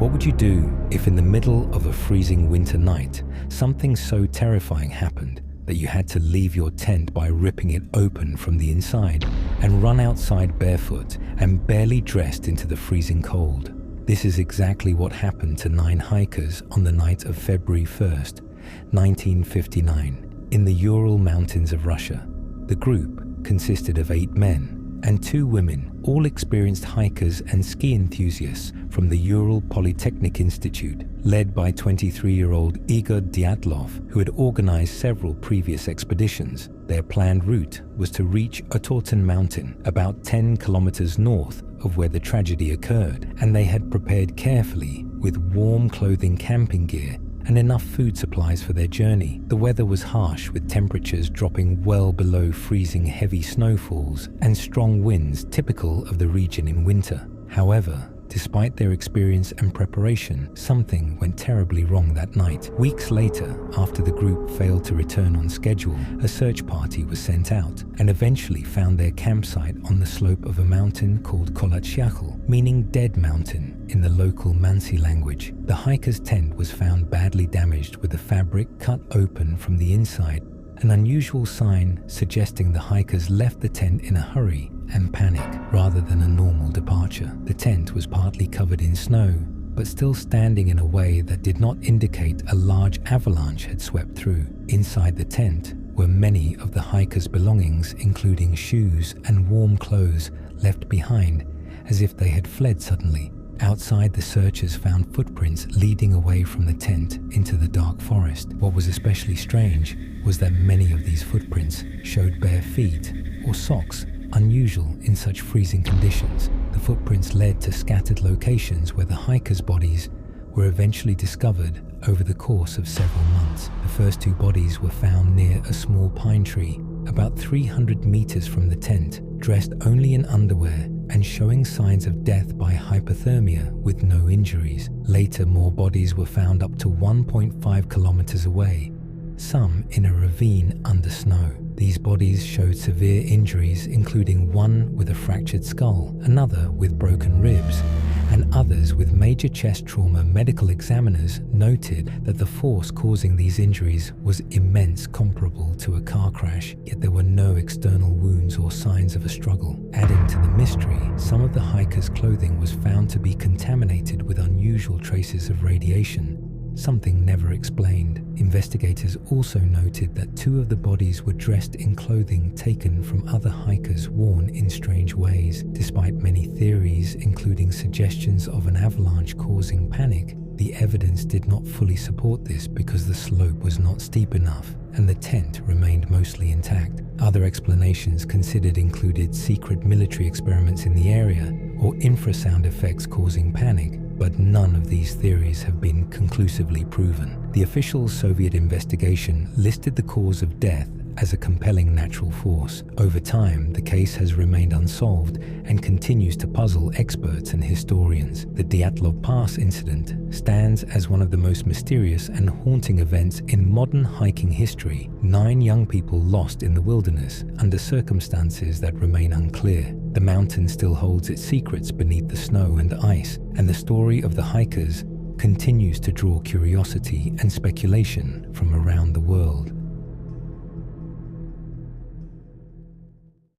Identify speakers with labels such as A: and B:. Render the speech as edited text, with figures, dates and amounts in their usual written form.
A: What would you do if in the middle of a freezing winter night, something so terrifying happened that you had to leave your tent by ripping it open from the inside and run outside barefoot and barely dressed into the freezing cold? This is exactly what happened to 9 hikers on the night of February 1st, 1959, in the Ural Mountains of Russia. The group consisted of 8 men and 2 women, all experienced hikers and ski enthusiasts from the Ural Polytechnic Institute, led by 23-year-old Igor Dyatlov, who had organized several previous expeditions. Their planned route was to reach Otorten Mountain, about 10 kilometers north of where the tragedy occurred, and they had prepared carefully with warm clothing, camping gear, and enough food supplies for their journey. The weather was harsh, with temperatures dropping well below freezing, heavy snowfalls and strong winds typical of the region in winter. However, despite their experience and preparation, something went terribly wrong that night. Weeks later, after the group failed to return on schedule, a search party was sent out and eventually found their campsite on the slope of a mountain called Kolatshyakhl, meaning dead mountain in the local Mansi language. The hiker's tent was found badly damaged, with the fabric cut open from the inside, an unusual sign suggesting the hikers left the tent in a hurry and panic rather than a normal departure. The tent was partly covered in snow, but still standing in a way that did not indicate a large avalanche had swept through. Inside the tent were many of the hikers' belongings, including shoes and warm clothes left behind as if they had fled suddenly. Outside, the searchers found footprints leading away from the tent into the dark forest. What was especially strange was that many of these footprints showed bare feet or socks, unusual in such freezing conditions. The footprints led to scattered locations where the hikers' bodies were eventually discovered over the course of several months. The first 2 bodies were found near a small pine tree, about 300 meters from the tent, dressed only in underwear and showing signs of death by hypothermia with no injuries. Later, more bodies were found up to 1.5 kilometers away, some in a ravine under snow. These bodies showed severe injuries, including one with a fractured skull, another with broken ribs, and others with major chest trauma. Medical examiners noted that the force causing these injuries was immense, comparable to a car crash, yet there were no external wounds or signs of a struggle. Adding to the mystery, some of the hikers' clothing was found to be contaminated with unusual traces of radiation, something never explained. Investigators also noted that 2 of the bodies were dressed in clothing taken from other hikers worn in strange ways. Despite many theories, including suggestions of an avalanche causing panic, the evidence did not fully support this because the slope was not steep enough and the tent remained mostly intact. Other explanations considered included secret military experiments in the area or infrasound effects causing panic, but none of these theories have been conclusively proven. The official Soviet investigation listed the cause of death as a compelling natural force. Over time, the case has remained unsolved and continues to puzzle experts and historians. The Dyatlov Pass incident stands as one of the most mysterious and haunting events in modern hiking history. 9 young people lost in the wilderness under circumstances that remain unclear. The mountain still holds its secrets beneath the snow and ice, and the story of the hikers continues to draw curiosity and speculation from around the world.